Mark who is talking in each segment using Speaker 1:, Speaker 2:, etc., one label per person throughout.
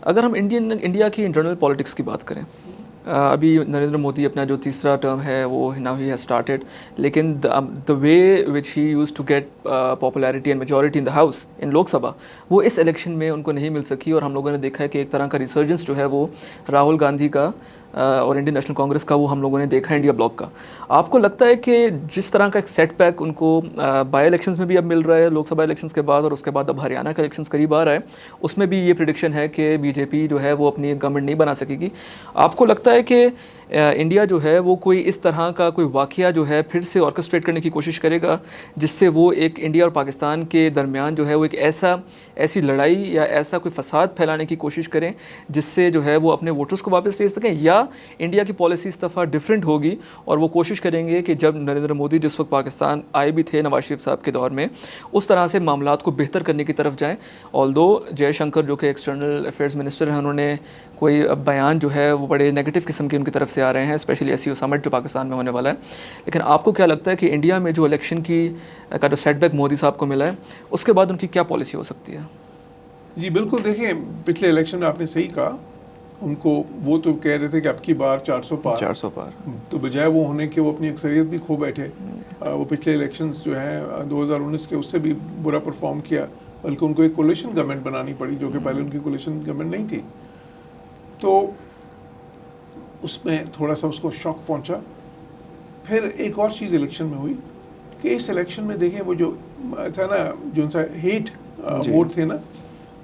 Speaker 1: अगर हम इंडिया की इंटरनल पॉलिटिक्स की बात करें, अभी नरेंद्र मोदी अपना जो तीसरा टर्म है वो नाउ ही हैज स्टार्टेड, लेकिन the way which he used to get popularity and majority in the house in Lok Sabha, वो इस इलेक्शन में उनको नहीं मिल सकी। और हम लोगों ने देखा है कि एक तरह का रिसर्जेंस जो है वो राहुल गांधी का और इंडियन नेशनल कांग्रेस का वो हम लोगों ने देखा है इंडिया ब्लॉक का। आपको लगता है कि जिस तरह का एक सेटबैक उनको बाई इलेक्शंस में भी अब मिल रहा है लोकसभा इलेक्शंस के बाद, और उसके बाद अब हरियाणा का इलेक्शंस करीब आ रहा है, उसमें भी ये प्रिडिक्शन है कि बीजेपी जो है वो अपनी गवर्नमेंट नहीं बना सकेगी। आपको लगता है कि इंडिया जो है वो कोई इस तरह का कोई वाक़या जो है फिर से ऑर्केस्ट्रेट करने की कोशिश करेगा, जिससे वो एक इंडिया और पाकिस्तान के दरमियान जो है वो एक ऐसी लड़ाई या ऐसा कोई फसाद फैलाने की कोशिश करें जिससे जो है वो अपने वोटर्स को वापस ले सकें? या इंडिया की पॉलिसी इस दफ़ा डिफरेंट होगी और वो कोशिश करेंगे कि जब नरेंद्र मोदी जिस वक्त पाकिस्तान आए भी थे नवाज शरीफ साहब के दौर में, उस तरह से मामलात को बेहतर करने की तरफ जाएँ? ऑल्दो जयशंकर जो कि एक्सटर्नल अफेयर्स मिनिस्टर हैं, उन्होंने कोई बयान जो है वो बड़े नेगेटिव किस्म के उनकी तरफ से आ रहे हैं, स्पेशली एससीओ समिट जो पाकिस्तान में होने वाला है। लेकिन आपको क्या लगता है कि इंडिया में जो इलेक्शन का जो सेटबैक मोदी साहब को मिला है, उसके बाद उनकी क्या पॉलिसी हो सकती है?
Speaker 2: जी बिल्कुल, देखिए पिछले इलेक्शन में आपने सही कहा, उनको वो तो कह रहे थे कि अब की बार 400 पार, तो बजाय वो होने के वो अपनी अक्सरियत भी खो बैठे। वो पिछले इलेक्शंस जो हैं 2019 के, उससे भी बुरा परफॉर्म किया, बल्कि उनको एक कोलिशन गवर्नमेंट बनानी पड़ी, जो कि पहले उनकी कोलिशन गवर्नमेंट नहीं थी। तो उसमें थोड़ा सा उसको शॉक पहुंचा। फिर एक और चीज़ इलेक्शन में हुई कि इस इलेक्शन में देखें वो जो था ना, जो उनसा हेट वोट थे ना,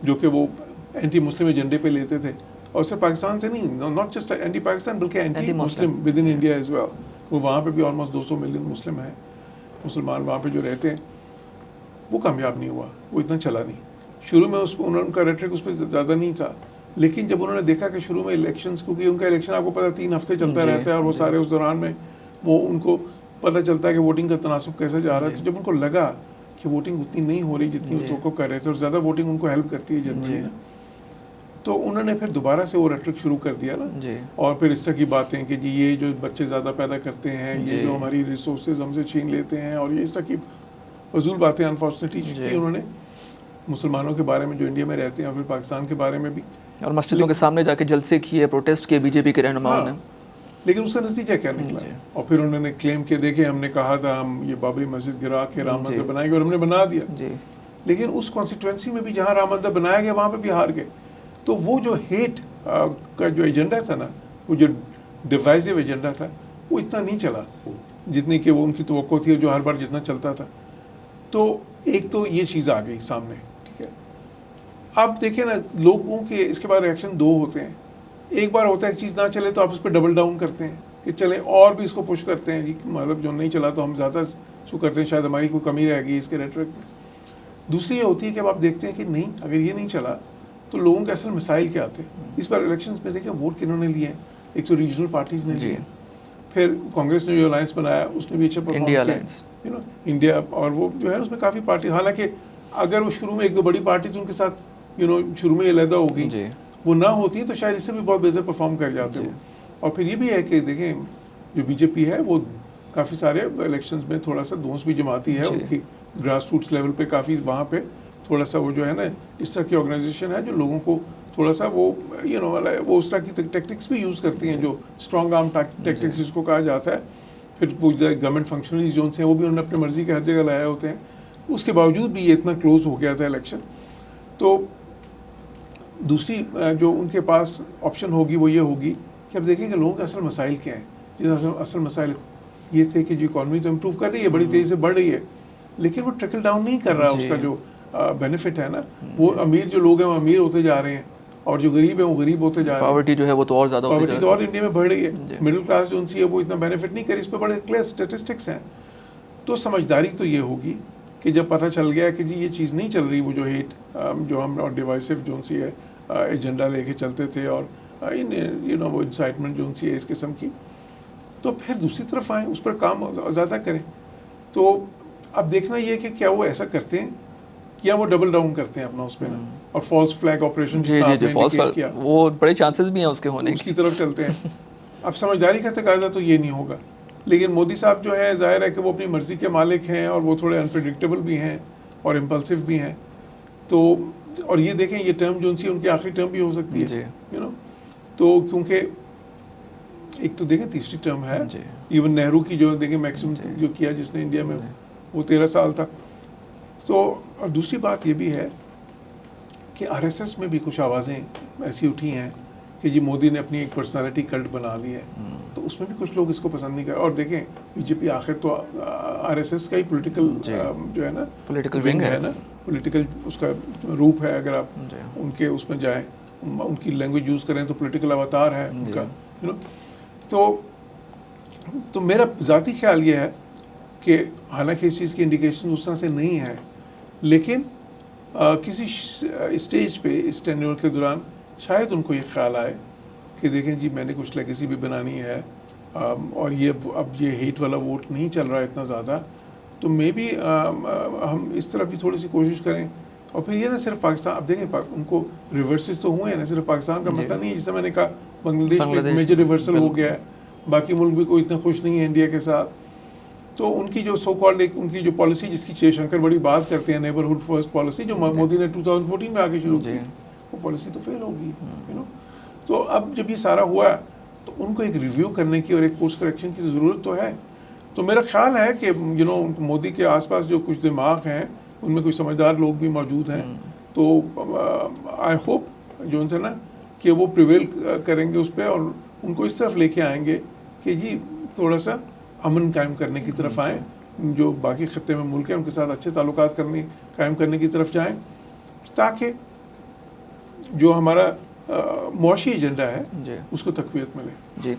Speaker 2: जो कि वो एंटी मुस्लिम एजेंडे पे लेते थे, और सिर्फ पाकिस्तान से नहीं, नॉट जस्ट एंटी पाकिस्तान बल्कि anti Muslim within India as well. वो वहाँ पे भी ऑलमोस्ट 200 मिलियन मुस्लिम हैं, मुसलमान वहाँ पे जो रहते हैं। वो कामयाब नहीं हुआ, वो इतना चला नहीं। शुरू में उनका रेटरिक उस पर ज़्यादा नहीं था, लेकिन जब उन्होंने देखा कि शुरू में इलेक्शंस, क्योंकि उनका इलेक्शन आपको पता 3 हफ्ते चलता रहता है, और वो सारे उस दौरान में वो उनको पता चलता है कि वोटिंग का तनासुब कैसे जा रहा है। तो जब उनको लगा कि वोटिंग उतनी नहीं हो रही जितनी वो तो कर रहे थे, और ज़्यादा वोटिंग उनको हेल्प करती है जनरली ना, तो उन्होंने फिर दोबारा से वो रेटरिक शुरू कर दिया ना। और फिर इस तरह की बातें कि जी ये जो बच्चे ज़्यादा पैदा करते हैं, ये जो हमारी रिसोर्सेज हमसे छीन लेते हैं, और ये इस तरह की फजूल बातें अनफॉर्चुनेटली की उन्होंने मुसलमानों के बारे में जो इंडिया में रहते हैं, और फिर पाकिस्तान के बारे में भी,
Speaker 1: और मस्जिदों के सामने जाके जलसे किए, प्रोटेस्ट किए बीजेपी के रहनुमाओं ने।
Speaker 2: लेकिन उसका नतीजा क्या निकला? और फिर उन्होंने क्लेम किया, देखे हमने कहा था हम ये बाबरी मस्जिद गिरा के राम मंदिर बनाएंगे, और हमने बना दिया। लेकिन उस कॉन्स्टिट्यूंसी में भी जहाँ राम मंदिर बनाया गया वहाँ पे भी हार गए। तो वो जो हेट का जो एजेंडा था ना, वो जो डिवाइसिव एजेंडा था, वो इतना नहीं चला जितनी कि वो उनकी तवक्को थी, जो हर बार जितना चलता था। तो एक तो ये चीज़ आ गई सामने, ठीक है। अब देखिए ना, लोगों के इसके बाद रिएक्शन दो होते हैं। एक बार होता है एक चीज़ ना चले तो आप उस पर डबल डाउन करते हैं कि चले और भी इसको पुश करते हैं, जी मतलब जो नहीं चला तो हम ज़्यादा शो करते हैं, शायद हमारी कोई कमी रह गई इसके रेटरिक में। दूसरी ये होती है कि अब आप देखते हैं कि नहीं, अगर ये नहीं चला तो लोगों के असल मिसाइल क्या आते हैं। इस बार इलेक्शंस में देखिए वोट किन्होंने लिए हैं, एक तो रीजनल पार्टीज़ ने लिए, फिर कांग्रेस ने जो अलायंस बनाया उसने भी अच्छा परफॉर्म किया, यू नो इंडिया, और वो जो है उसमें काफ़ी पार्टी, हालांकि अगर वो शुरू में एक दो बड़ी पार्टी उनके साथ शुरू में अलहदा हो गई, वो ना होती तो शायद इससे भी बहुत बेहतर परफॉर्म कर जाते हो। और फिर ये भी है कि देखें जो बीजेपी है वो काफ़ी सारे इलेक्शंस में थोड़ा सा दोस्त भी जमाती है, उनकी ग्रास रूट्स लेवल पे काफ़ी वहाँ पे थोड़ा सा वो जो है ना, इस तरह की ऑर्गेनाइजेशन है जो लोगों को थोड़ा सा वो वो उस तरह की टेक्टिक्स भी यूज़ करती हैं, जो स्ट्रॉन्ग आर्म टेक्टिक्स जिसको कहा जाता है। फिर वो गवर्नमेंट फंक्शनरीज जो हैं वो भी उन्होंने अपनी मर्जी के हर जगह लाए होते हैं। उसके बावजूद भी ये इतना क्लोज हो गया था इलेक्शन। तो दूसरी जो उनके पास ऑप्शन होगी वो ये होगी कि अब देखेंगे लोगों के असल मसाइल क्या हैं। जिस असल मसाइल ये थे कि जो इकॉनमी तो इम्प्रूव कर रही है, बड़ी तेज़ी से बढ़ रही है, लेकिन वो ट्रिकल डाउन नहीं कर रहा, उसका जो बेनिफिट है ना, वो अमीर जो लोग हैं वो अमीर होते जा रहे हैं, और जो गरीब है वो गरीब होते जा रहे हैं।
Speaker 1: पॉवर्टी जो है वो तो और ज़्यादा,
Speaker 2: पॉवर्टी तो और इंडिया में बढ़ रही है। मिडिल क्लास जो उनसी है वो इतना बेनिफिट नहीं करी, इस पर बड़े क्लियर स्टेटिस्टिक्स हैं। तो समझदारी तो ये होगी कि जब पता चल गया कि जी ये चीज़ नहीं चल रही, वो जो हेट जो हम और डिवाइसिव जो उनसी है एजेंडा लेके चलते थे, और वो इंसाइटमेंट जो उनसी है इस किस्म की, तो फिर दूसरी तरफ आएँ, उस पर काम ज़्यादा करें। तो अब देखना ये कि क्या वो ऐसा करते हैं या वो डबल डाउन करते हैं अपना उस पर ना, और फॉल्स फ्लैग ऑपरेशन
Speaker 1: किया, वो बड़े चांसेस भी हैं उसके होने,
Speaker 2: उसकी तरफ चलते हैं। अब समझदारी का तकाजा तो ये नहीं होगा, लेकिन मोदी साहब जो है जाहिर है कि वो अपनी मर्ज़ी के मालिक हैं, और वो थोड़े अनप्रेडिक्टेबल भी हैं और इम्पल्सिव भी हैं। तो और ये देखें ये टर्म जो सी उनकी आखिरी टर्म भी हो सकती है, यू नो। तो क्योंकि एक तो देखें तीसरी टर्म है, इवन नेहरू की जो देखें मैक्सिमम जो किया जिसने इंडिया में वो 13 साल था। तो और दूसरी बात ये भी है कि आरएसएस में भी कुछ आवाज़ें ऐसी उठी हैं कि जी मोदी ने अपनी एक पर्सनालिटी कल्ट बना ली है, तो उसमें भी कुछ लोग इसको पसंद नहीं कर। और देखें बीजेपी आखिर तो आरएसएस का ही पॉलिटिकल जो है ना
Speaker 1: पॉलिटिकल विंग है ना,
Speaker 2: पॉलिटिकल उसका रूप है। अगर आप उनके उसमें जाएं, उनकी लैंग्वेज यूज़ करें तो पॉलिटिकल अवतार है उनका, यू नो। तो मेरा ज़ाती ख्याल ये है कि हालांकि इस चीज़ की इंडिकेशन उस तरह से नहीं है, लेकिन किसी स्टेज पे इस टेन्योर के दौरान शायद उनको ये ख्याल आए कि देखें जी मैंने कुछ लेगेसी भी बनानी है, और ये अब ये हेट वाला वोट नहीं चल रहा है इतना ज़्यादा, तो मे बी हम इस तरफ भी थोड़ी सी कोशिश करें। और फिर ये ना सिर्फ पाकिस्तान, अब देखें उनको रिवर्सेस तो हुए हैं ना, सिर्फ पाकिस्तान का मसला नहीं है। जैसे मैंने कहा बांग्लादेश में एक मेजर रिवर्सल हो गया है, बाकी मुल्क भी कोई इतना खुश नहीं है इंडिया के साथ। तो उनकी जो सो कॉल्ड एक उनकी जो पॉलिसी जिसकी जयशंकर बड़ी बात करते हैं, नेबरहुड फर्स्ट पॉलिसी, जो मोदी ने 2014 में आके शुरू की, वो पॉलिसी तो फेल होगी, यू नो। तो अब जब ये सारा हुआ तो उनको एक रिव्यू करने की और एक कोर्स करेक्शन की ज़रूरत तो है। तो मेरा ख्याल है कि यू नो मोदी के आसपास जो कुछ दिमाग हैं उनमें कुछ समझदार लोग भी मौजूद हैं, तो आई होप जो उनसे ना कि वो प्रिवेल करेंगे उस पर और उनको इस तरफ लेके आएंगे कि जी थोड़ा सा अमन कायम करने की तरफ आएँ, जो बाकी खत्ते में मुल्क हैं उनके साथ अच्छे ताल्लुकात कायम करने की तरफ जाएँ, ताकि जो हमारा मुआशी एजेंडा है उसको तक़वियत मिले।
Speaker 1: जी।